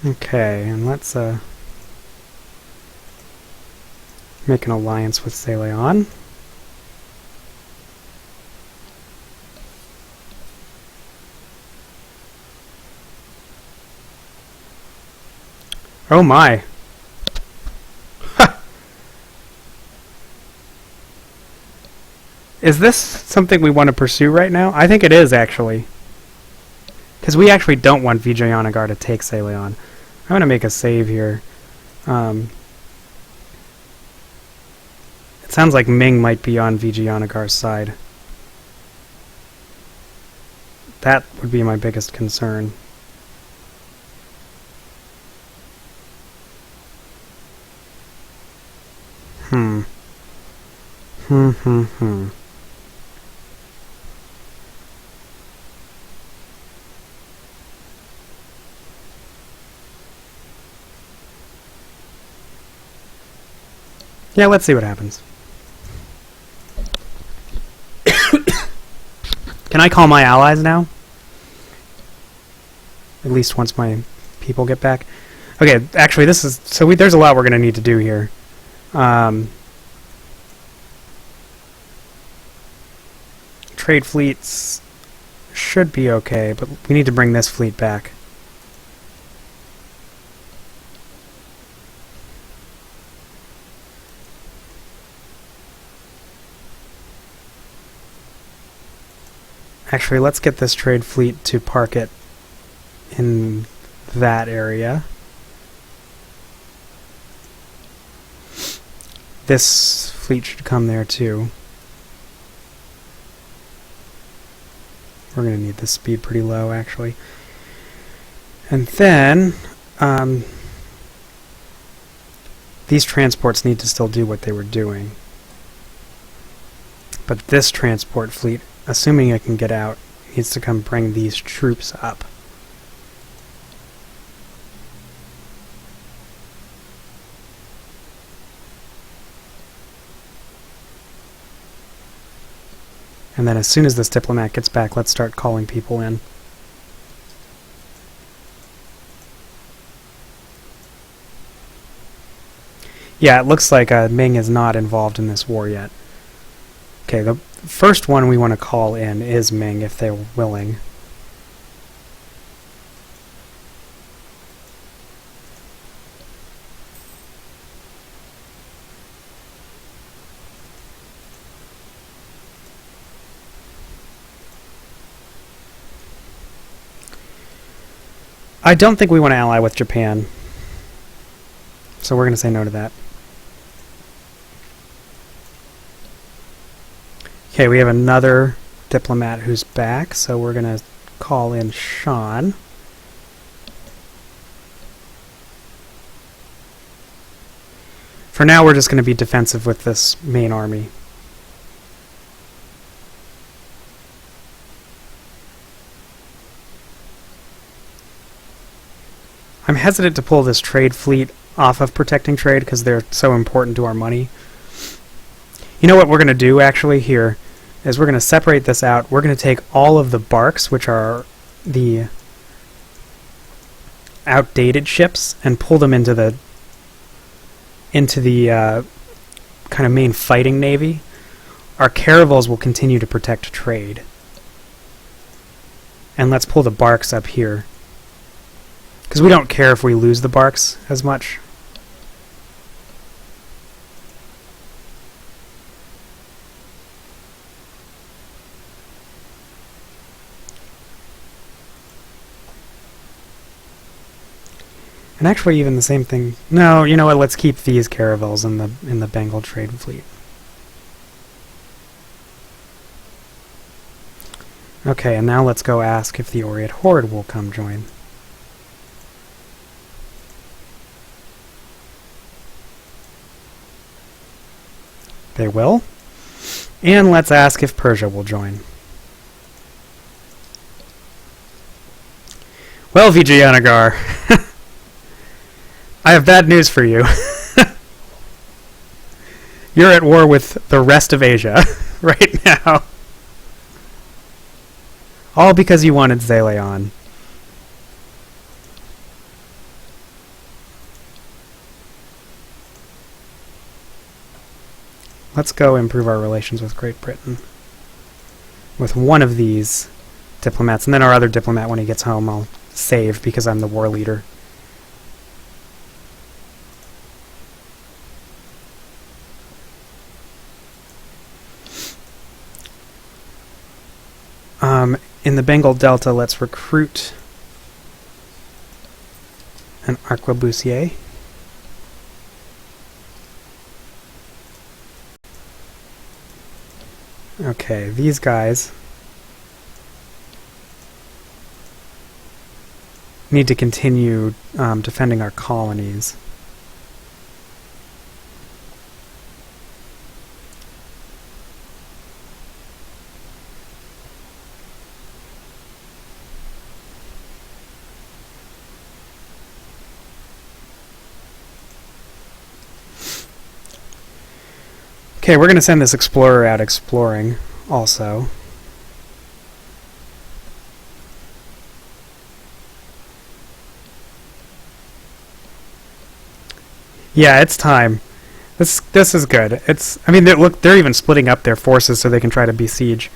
Okay, and let's make an alliance with Saleon. Oh my! Is this something we want to pursue right now? I think it is, actually. Because we actually don't want Vijayanagar to take Saleon. I'm going to make a save here. It sounds like Ming might be on Vijayanagar's side. That would be my biggest concern. Yeah, let's see what happens. Can I call my allies now? At least once my people get back. Okay, actually, this is there's a lot we're going to need to do here. Trade fleets should be okay, but we need to bring this fleet back. Actually, let's get this trade fleet to park it in that area. This fleet should come there too. We're going to need the speed pretty low, actually. And then these transports need to still do what they were doing. But this transport fleet, assuming it can get out, needs to come bring these troops up. And then as soon as this diplomat gets back, let's start calling people in. Yeah, it looks like Ming is not involved in this war yet. Okay, the first one we want to call in is Ming, if they're willing. I don't think we want to ally with Japan, so we're going to say no to that. Okay, we have another diplomat who's back, so we're going to call in Sean. For now, we're just going to be defensive with this main army. I'm hesitant to pull this trade fleet off of protecting trade because they're so important to our money. You know what we're going to do actually here is we're going to separate this out. We're going to take all of the barks, which are the outdated ships, and pull them into the kind of main fighting navy. Our caravels will continue to protect trade. And let's pull the barks up here, because we don't care if we lose the barks as much. And actually, even the same thing. No, you know what? Let's keep these caravels in the Bengal trade fleet. Okay, and now let's go ask if the Oriat Horde will come join. They will. And let's ask if Persia will join. Well, Vijayanagar, I have bad news for you. You're at war with the rest of Asia right now. All because you wanted Zaleon. let's go improve our relations with Great Britain. With one of these diplomats, and then our other diplomat, when he gets home, I'll save because I'm the war leader. In the Bengal Delta, let's recruit an arquebusier. Okay, these guys need to continue defending our colonies. Okay, we're going to send this explorer out exploring also. Yeah, it's time. This is good. I mean, they're even splitting up their forces so they can try to besiege,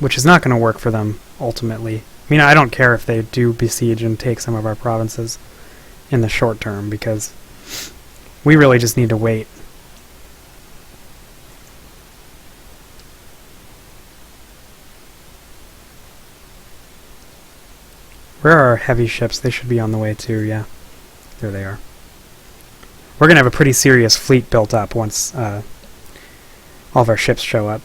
which is not going to work for them ultimately. I mean, I don't care if they do besiege and take some of our provinces in the short term, because we really just need to wait. Where are our heavy ships? They should be on the way too, yeah. There they are. We're going to have a pretty serious fleet built up once all of our ships show up.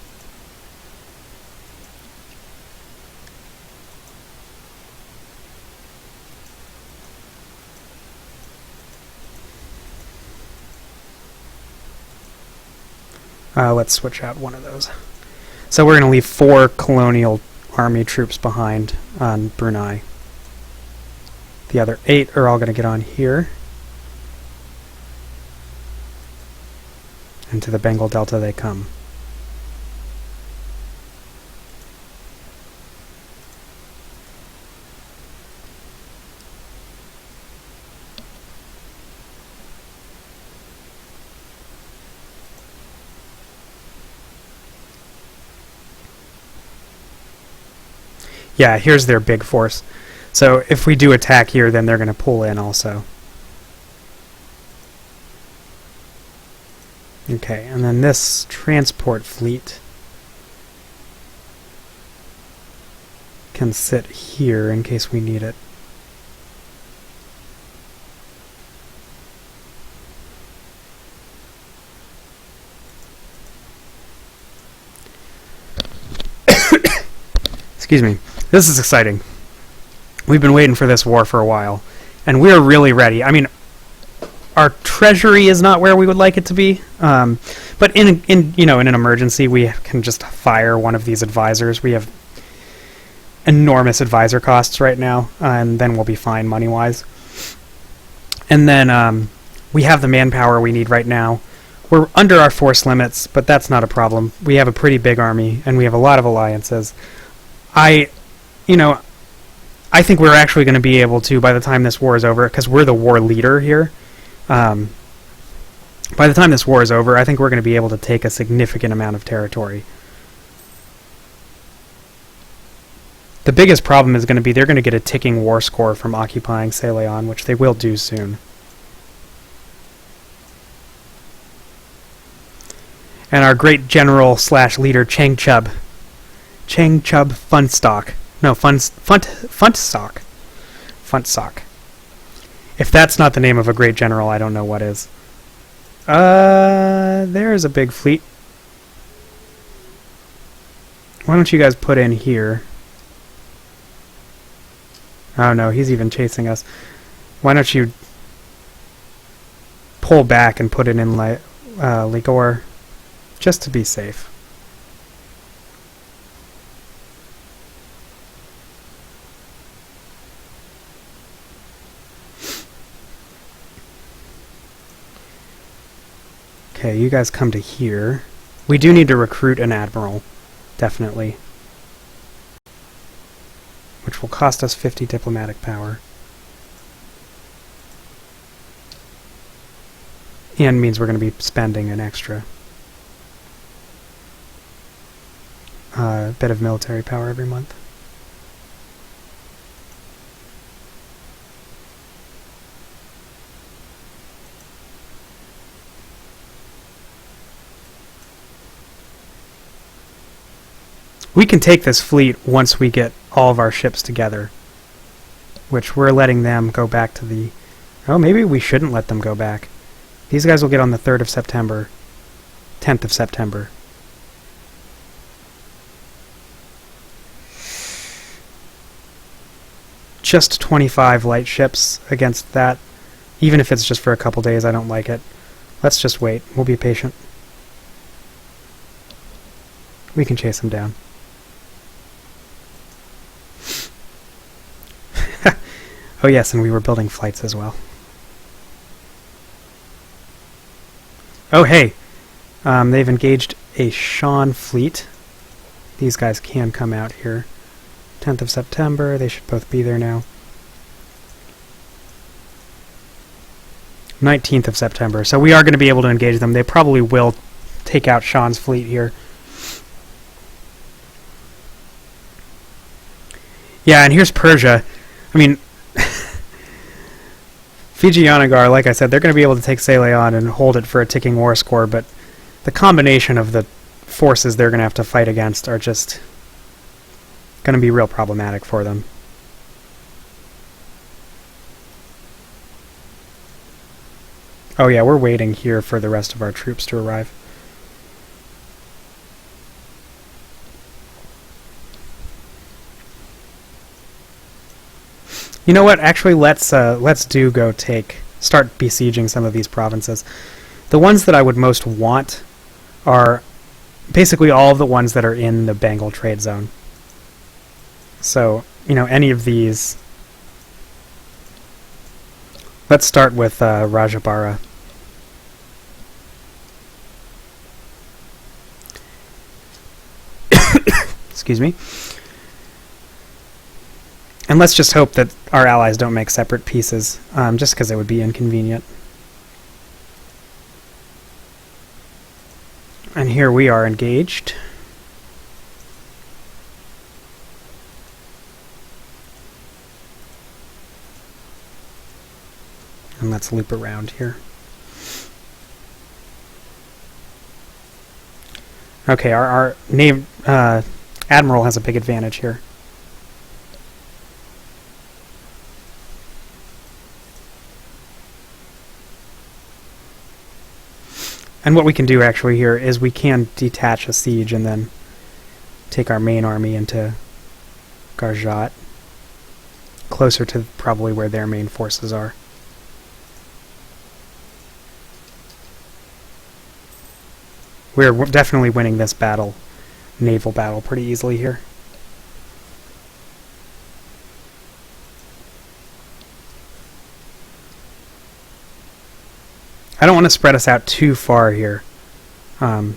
Let's switch out one of those. So we're going to leave 4 colonial army troops behind on Brunei. The other 8 are all going to get on here. And to the Bengal Delta they come. Yeah, here's their big force. So if we do attack here, then they're going to pull in also. Okay, and then this transport fleet can sit here in case we need it. Excuse me. This is exciting. We've been waiting for this war for a while, and we're really ready. I mean, our treasury is not where we would like it to be, but in an emergency, we can just fire one of these advisors. We have enormous advisor costs right now, and then we'll be fine money-wise. And then we have the manpower we need right now. We're under our force limits, but that's not a problem. We have a pretty big army, and we have a lot of alliances. I think we're actually going to be able to, by the time this war is over, because we're the war leader here, by the time this war is over, I think we're going to be able to take a significant amount of territory. The biggest problem is going to be they're going to get a ticking war score from occupying Ceylon, which they will do soon. And our great general / leader, Changchub Funtstock. No, Funtstock. If that's not the name of a great general, I don't know what is. There's a big fleet. Why don't you guys put in here? Oh no, he's even chasing us. Why don't you pull back and put it in Ligor, just to be safe. Okay, you guys come to here. We do need to recruit an admiral, definitely. Which will cost us 50 diplomatic power. And means we're going to be spending an extra. a bit of military power every month. We can take this fleet once we get all of our ships together, which we're letting them go back to the... Oh, maybe we shouldn't let them go back. These guys will get on the 3rd of September, 10th of September. Just 25 light ships against that. Even if it's just for a couple days, I don't like it. Let's just wait. We'll be patient. We can chase them down. Oh yes, and we were building flights as well. Oh hey! They've engaged a Shan fleet. These guys can come out here. 10th of September, they should both be there now. 19th of September, so we are going to be able to engage them. They probably will take out Shan's fleet here. Yeah, and here's Persia. I mean, Vijayanagar, like I said, they're going to be able to take Ceylon and hold it for a ticking war score, but the combination of the forces they're going to have to fight against are just going to be real problematic for them. Oh yeah, we're waiting here for the rest of our troops to arrive. You know what? Actually, let's start besieging some of these provinces. The ones that I would most want are basically all of the ones that are in the Bengal trade zone. So, you know, any of these. Let's start with Rajabara. Excuse me. And let's just hope that our allies don't make separate pieces, just because it would be inconvenient. And here we are engaged. And let's loop around here. Okay, our admiral has a big advantage here. And what we can do actually here is we can detach a siege and then take our main army into Garjat, closer to probably where their main forces are. We're definitely winning this battle, naval battle, pretty easily here. I don't want to spread us out too far here. Because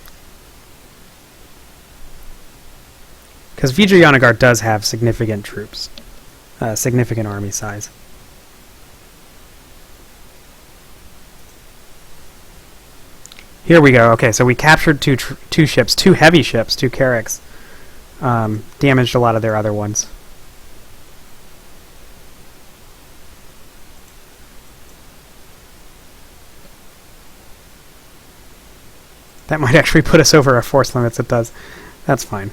Vijayanagar does have significant troops. Significant army size. Here we go. Okay, so we captured two ships, two heavy ships, two carracks. Damaged a lot of their other ones. That might actually put us over our force limits. It does. That's fine.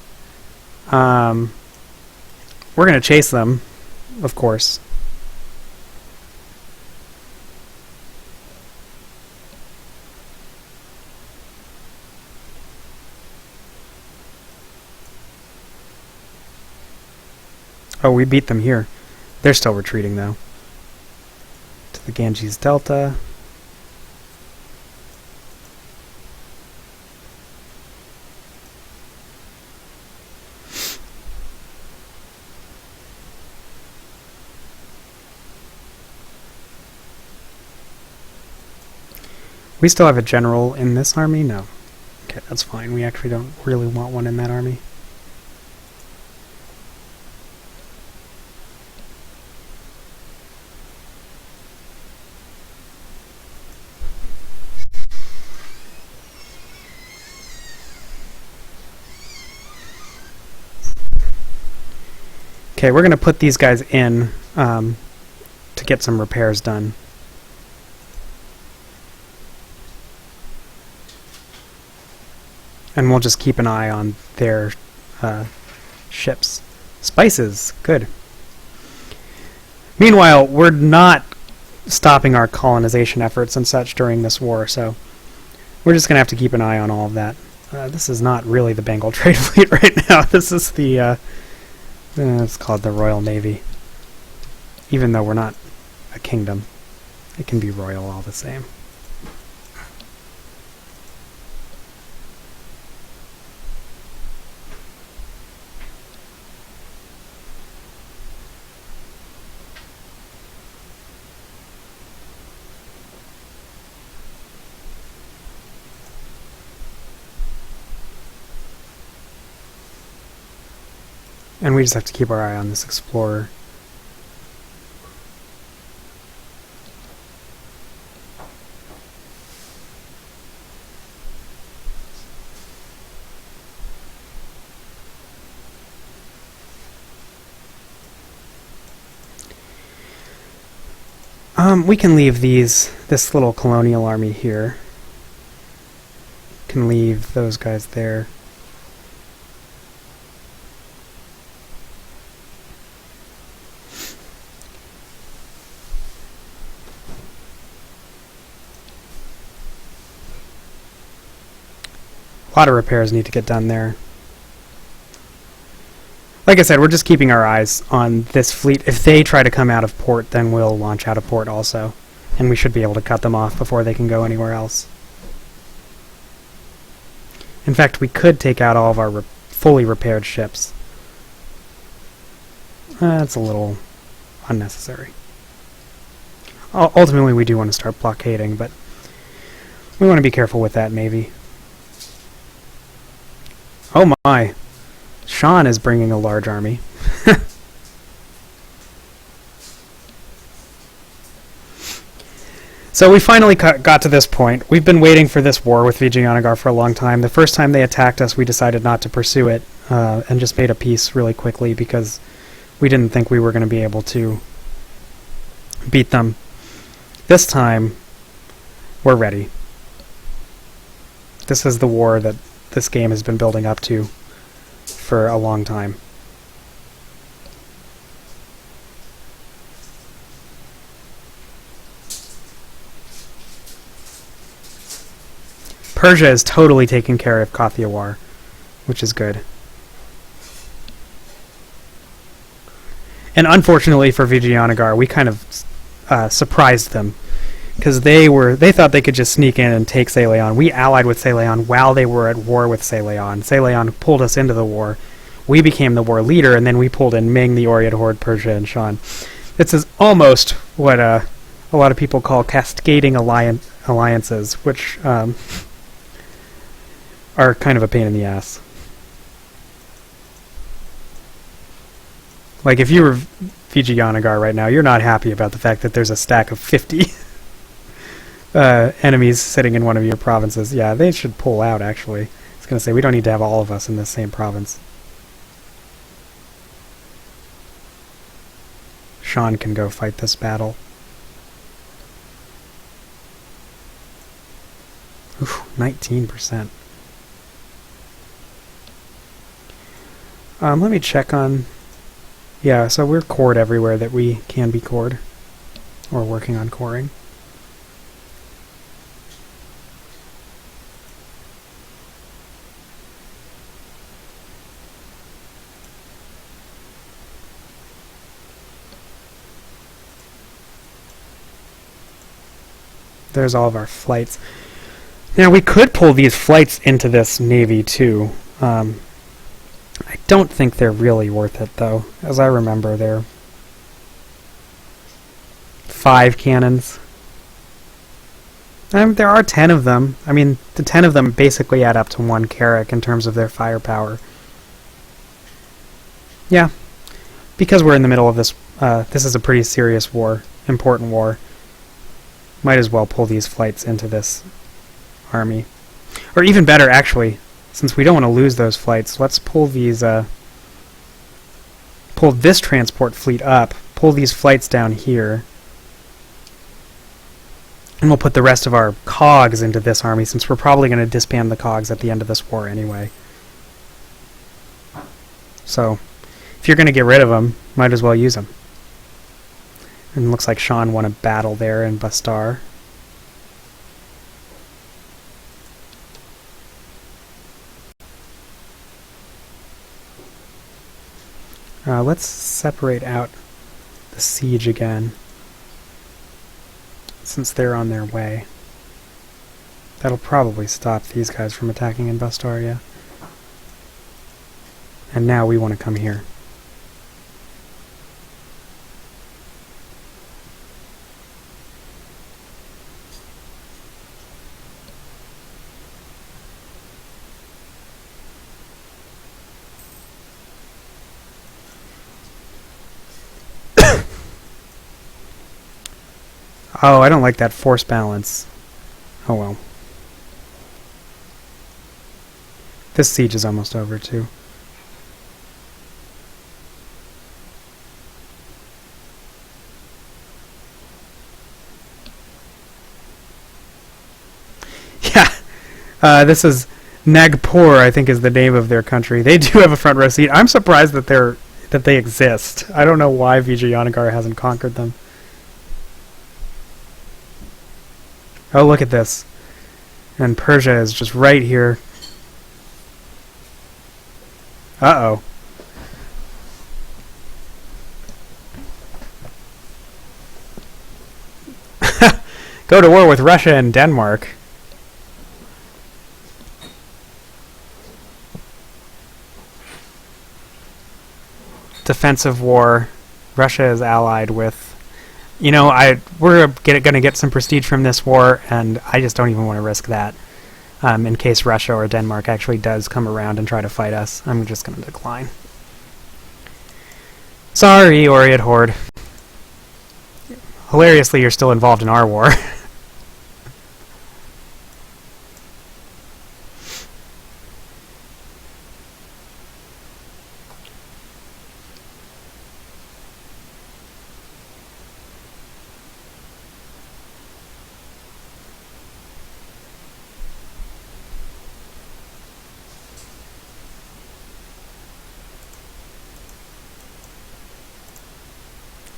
We're going to chase them, of course. Oh, we beat them here. They're still retreating, though. To the Ganges Delta. We still have a general in this army? No. Okay, that's fine. We actually don't really want one in that army. Okay, we're going to put these guys in to get some repairs done. And we'll just keep an eye on their ships. Spices, good. Meanwhile, we're not stopping our colonization efforts and such during this war, so we're just going to have to keep an eye on all of that. This is not really the Bengal Trade Fleet right now. This is the, it's called the Royal Navy. Even though we're not a kingdom, it can be royal all the same. And we just have to keep our eye on this explorer. We can leave this little colonial army here. Can leave those guys there. A lot of repairs need to get done there. Like I said, we're just keeping our eyes on this fleet. If they try to come out of port, then we'll launch out of port also. And we should be able to cut them off before they can go anywhere else. In fact, we could take out all of our fully repaired ships. That's a little unnecessary. Ultimately, we do want to start blockading, but we want to be careful with that, maybe. Oh my! Sean is bringing a large army. So we finally got to this point. We've been waiting for this war with Vijayanagar for a long time. The first time they attacked us, we decided not to pursue it and just made a peace really quickly because we didn't think we were going to be able to beat them. This time, we're ready. This is the war that this game has been building up to for a long time. Persia is totally taking care of Kathiawar, which is good. And unfortunately for Vijayanagar, we kind of surprised them because they thought they could just sneak in and take Ceylon. We allied with Ceylon while they were at war with Ceylon. Ceylon pulled us into the war. We became the war leader, and then we pulled in Ming, the Oirat Horde, Persia, and Shan. This is almost what a lot of people call cascading alliances, which are kind of a pain in the ass. Like, if you were Vijayanagar right now, you're not happy about the fact that there's a stack of 50 enemies sitting in one of your provinces. Yeah, they should pull out, actually. I was going to say, we don't need to have all of us in the same province. Sean can go fight this battle. Oof, 19%. Let me check on... Yeah, so we're cored everywhere that we can be cored. Or working on coring. There's all of our flights. Now, we could pull these flights into this navy, too. I don't think they're really worth it, though. As I remember, they're 5 cannons. There are 10 of them. I mean, the 10 of them basically add up to 1 carrack in terms of their firepower. Yeah. Because we're in the middle of this, this is a pretty serious war, important war. Might as well pull these flights into this army. Or even better, actually, since we don't want to lose those flights, let's pull these pull this transport fleet up, pull these flights down here, and we'll put the rest of our cogs into this army, since we're probably going to disband the cogs at the end of this war anyway. So, if you're going to get rid of them, might as well use them. And it looks like Sean won a battle there in Bastar. Let's separate out the siege again, since they're on their way. That'll probably stop these guys from attacking in Bastaria. And now we want to come here. Oh, I don't like that force balance. Oh well. This siege is almost over, too. Yeah, this is Nagpur, I think is the name of their country. They do have a front row seat. I'm surprised that they exist. I don't know why Vijayanagar hasn't conquered them. Oh, look at this. And Persia is just right here. Uh-oh. Go to war with Russia and Denmark. Defensive war. Russia is allied with... You know, we're going to get some prestige from this war, and I just don't even want to risk that. In case Russia or Denmark actually does come around and try to fight us, I'm just going to decline. Sorry, Oriad Horde. Hilariously, you're still involved in our war.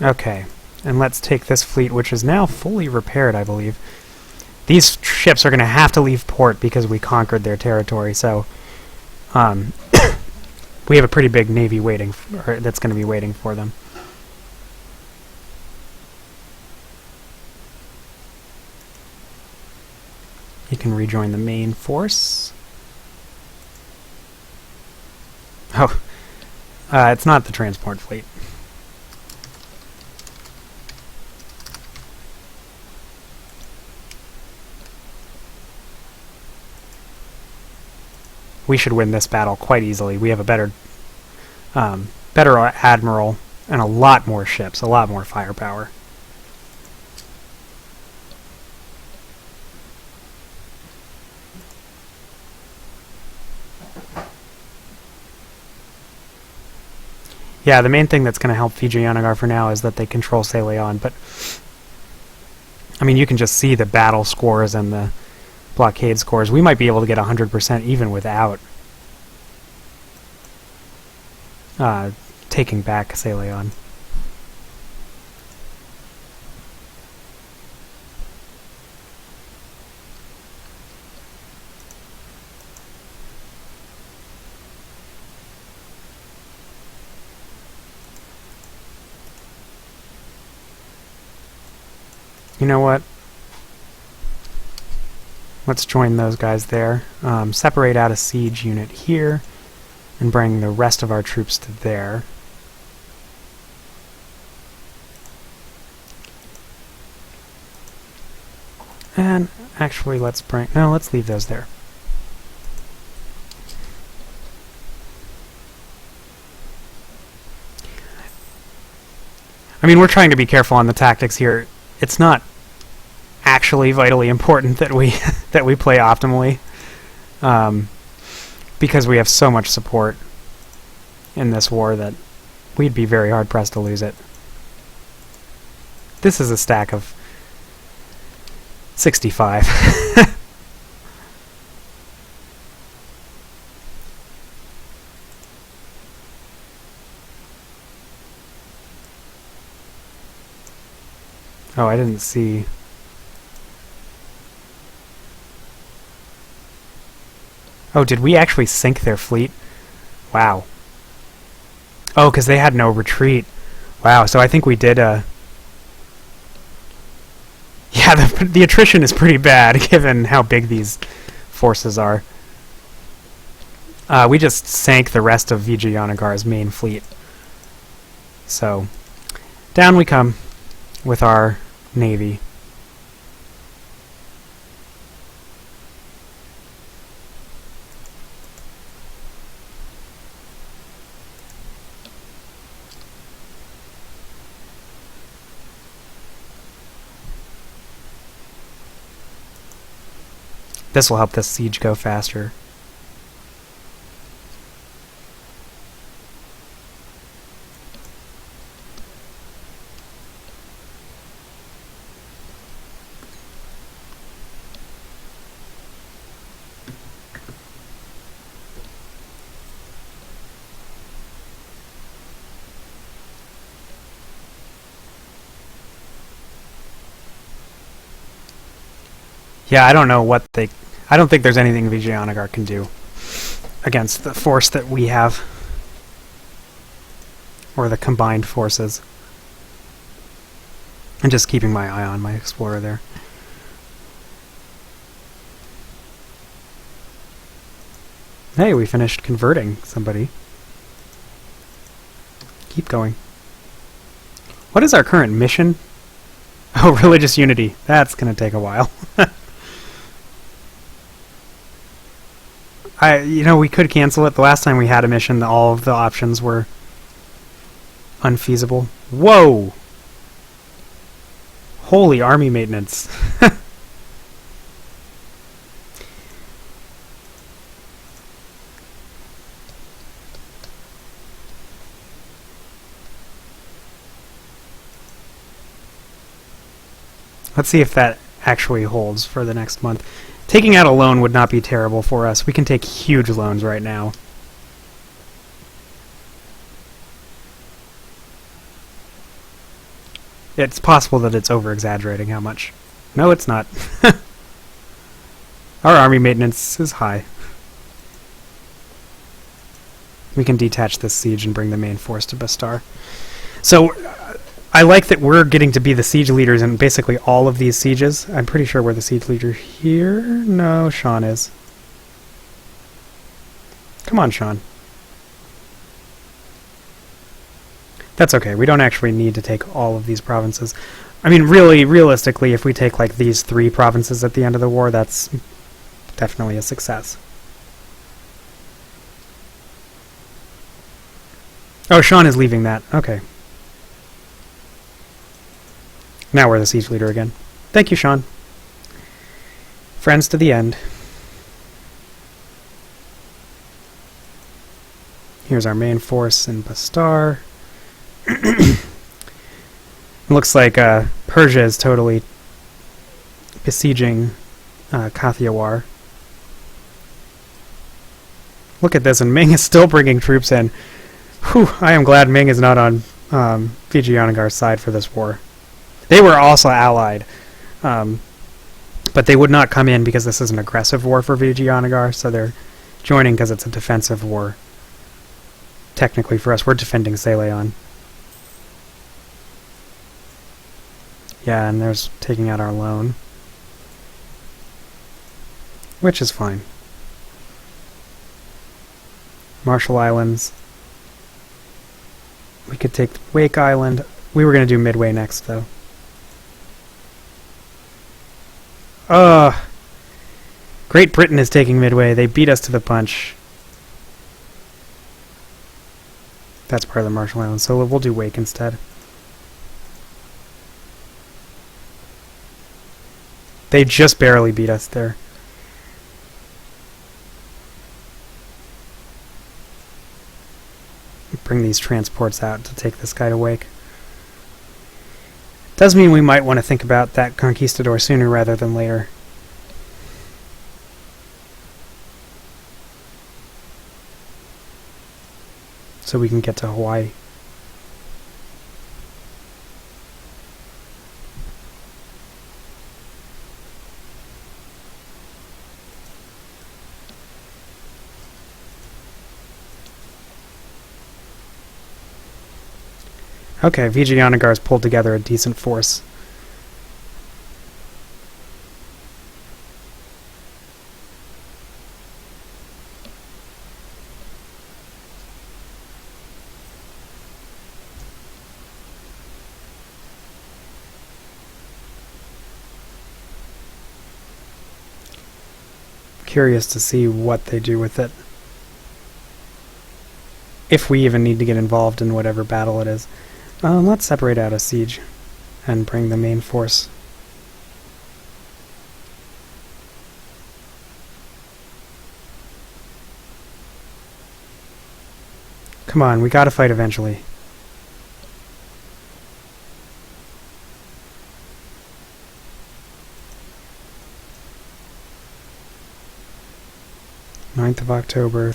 Okay, and let's take this fleet, which is now fully repaired, I believe. These ships are going to have to leave port because we conquered their territory, so we have a pretty big navy waiting that's going to be waiting for them. You can rejoin the main force. Oh, it's not the transport fleet. We should win this battle quite easily. We have a better admiral and a lot more ships, a lot more firepower. Yeah, the main thing that's going to help Vijayanagar for now is that they control Ceylon, but I mean, you can just see the battle scores and the blockade scores. We might be able to get 100% even without taking back Ceylon. You know what? Let's join those guys there. Separate out a siege unit here and bring the rest of our troops to there. And actually, let's leave those there. I mean, we're trying to be careful on the tactics here. It's not actually vitally important that we that we play optimally, because we have so much support in this war that we'd be very hard-pressed to lose it. This is a stack of 65. Oh, I didn't see. Oh, did we actually sink their fleet? Wow. Oh, because they had no retreat. Wow, so I think we did, yeah, the attrition is pretty bad, given how big these forces are. We just sank the rest of Vijayanagar's main fleet. So, down we come with our navy. This will help this siege go faster. Yeah, I don't know what they... I don't think there's anything Vijayanagar can do against the force that we have. Or the combined forces. I'm just keeping my eye on my explorer there. Hey, we finished converting somebody. Keep going. What is our current mission? Oh, religious unity. That's going to take a while. You know, we could cancel it. The last time we had a mission, all of the options were unfeasible. Whoa! Holy army maintenance. Let's see if that actually holds for the next month. Taking out a loan would not be terrible for us. We can take huge loans right now. It's possible that it's over-exaggerating how much. No, it's not. Our army maintenance is high. We can detach this siege and bring the main force to Bastar. So, I like that we're getting to be the siege leaders in basically all of these sieges. I'm pretty sure we're the siege leader here. No, Sean is. Come on, Sean. That's okay. We don't actually need to take all of these provinces. I mean, really, realistically, if we take like these 3 provinces at the end of the war, that's definitely a success. Oh, Sean is leaving that. Okay. Now we're the siege leader again. Thank you, Sean. Friends to the end. Here's our main force in Bastar. Looks like Persia is totally besieging Kathiawar. Look at this, and Ming is still bringing troops in. Whew, I am glad Ming is not on Vijayanagar's side for this war. They were also allied, but they would not come in because this is an aggressive war for Vijayanagar, so they're joining because it's a defensive war. Technically for us, we're defending Saleon. Yeah, and there's taking out our loan. Which is fine. Marshall Islands. We could take Wake Island. We were going to do Midway next, though. Great Britain is taking Midway. They beat us to the punch. That's part of the Marshall Islands, so we'll do Wake instead. They just barely beat us there. bring these transports out to take this guy to Wake. Does mean we might want to think about that conquistador sooner rather than later. So we can get to Hawaii. Okay, Vijayanagar's pulled together a decent force. Curious to see what they do with it. If we even need to get involved in whatever battle it is. Let's separate out a siege and bring the main force. Come on, we gotta fight eventually. Ninth of October.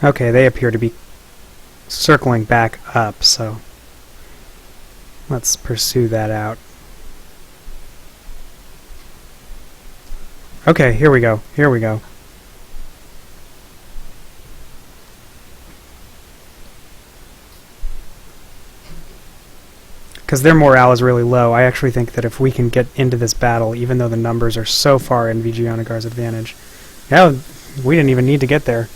Okay, they appear to be circling back up, so let's pursue that out. Okay, here we go. Here we go. Because their morale is really low, I actually think that if we can get into this battle, even though the numbers are so far in Vijayanagar's advantage. Yeah, we didn't even need to get there.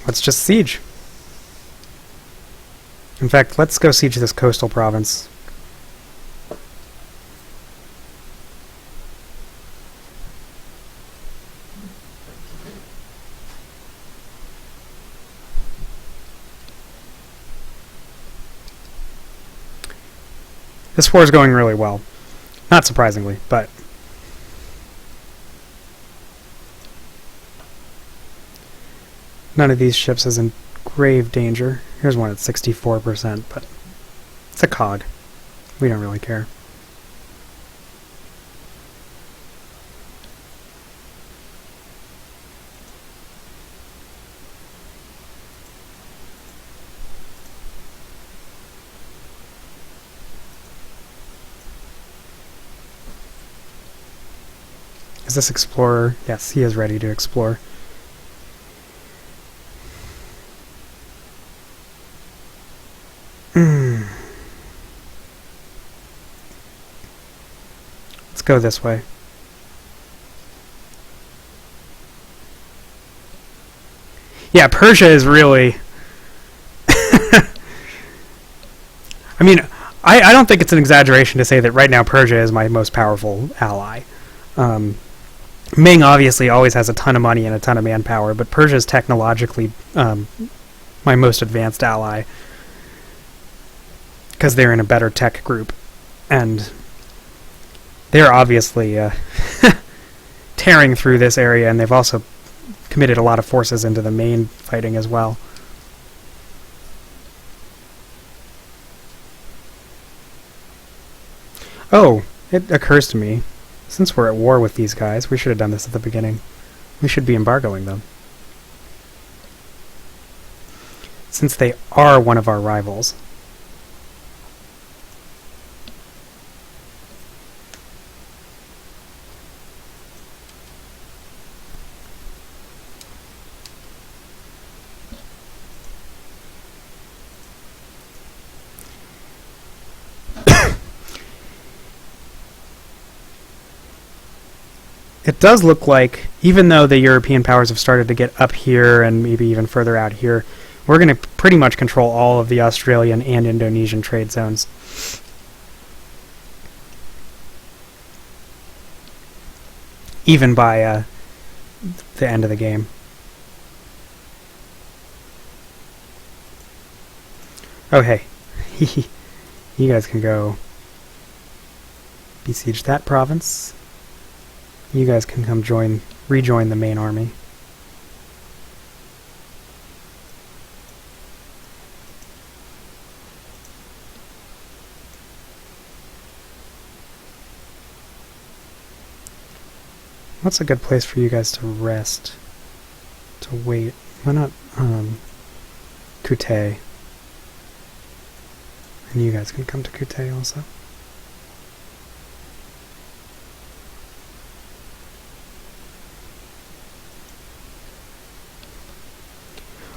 Let's just siege. In fact, let's go siege this coastal province. This war is going really well. Not surprisingly, but none of these ships is in grave danger. Here's one at 64%, but it's a cog. We don't really care. Is this explorer? Yes, he is ready to explore. Let's go this way. Yeah, Persia is really... I mean, I don't think it's an exaggeration to say that right now Persia is my most powerful ally. Ming obviously always has a ton of money and a ton of manpower, but Persia is technologically my most advanced ally because they're in a better tech group, and they're obviously tearing through this area, and they've also committed a lot of forces into the main fighting as well. Oh, it occurs to me, since we're at war with these guys, we should have done this at the beginning. We should be embargoing them. Since they are one of our rivals. It does look like, even though the European powers have started to get up here and maybe even further out here, we're going to pretty much control all of the Australian and Indonesian trade zones. even by the end of the game. Oh hey, you guys can go besiege that province. You guys can come rejoin the main army. What's a good place for you guys to rest? To wait? Why not Kute? And you guys can come to Kute also.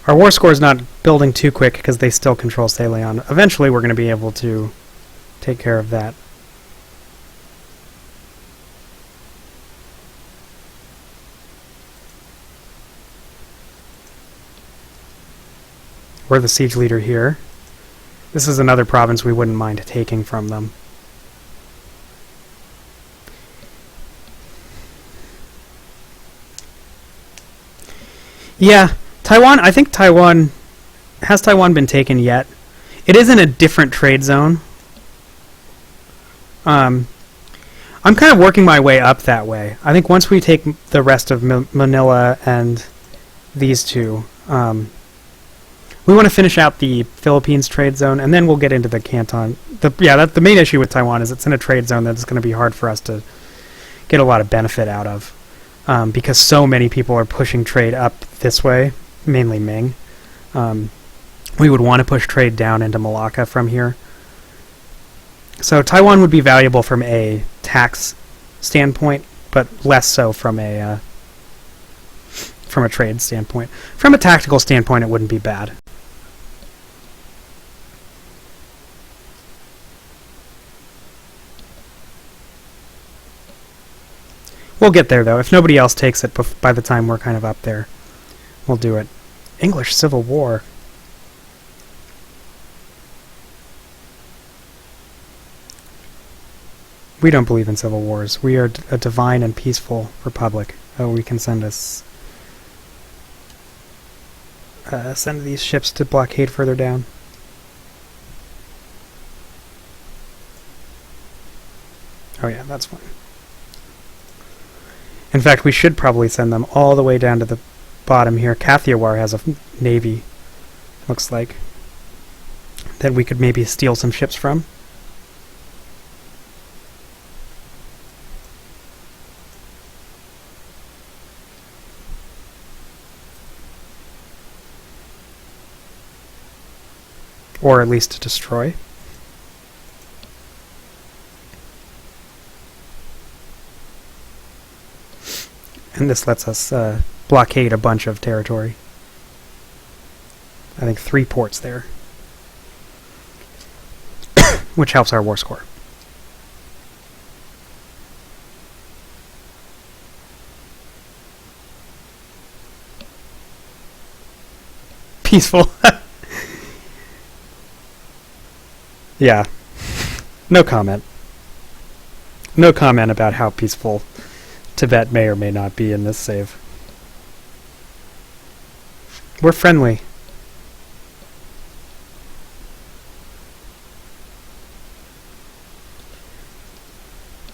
Our war score is not building too quick because they still control Ceylon. Eventually we're going to be able to take care of that. We're the siege leader here. This is another province we wouldn't mind taking from them. Yeah, Taiwan, I think Taiwan... Has Taiwan been taken yet? It is in a different trade zone. I'm kind of working my way up that way. I think once we take the rest of Manila and these two... we want to finish out the Philippines trade zone, and then we'll get into the Canton. The main issue with Taiwan is it's in a trade zone that's going to be hard for us to get a lot of benefit out of, because so many people are pushing trade up this way, mainly Ming. We would want to push trade down into Malacca from here. So Taiwan would be valuable from a tax standpoint, but less so from a trade standpoint. From a tactical standpoint, it wouldn't be bad. We'll get there, though. If nobody else takes it by the time we're kind of up there, we'll do it. English Civil War. We don't believe in civil wars. We are a divine and peaceful republic. Oh, we can send us... send these ships to blockade further down. Oh yeah, that's fine. In fact, we should probably send them all the way down to the bottom here. Kathiawar has a navy, looks like, that we could maybe steal some ships from. Or at least to destroy. And this lets us blockade a bunch of territory. I think 3 ports there. Which helps our war score. Peaceful. Yeah. No comment. No comment about how peaceful Tibet may or may not be in this save. We're friendly.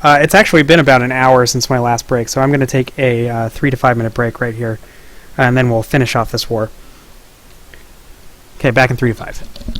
It's actually been about an hour since my last break, so I'm going to take a 3 to 5 minute break right here, and then we'll finish off this war. Okay, back in 3 to 5.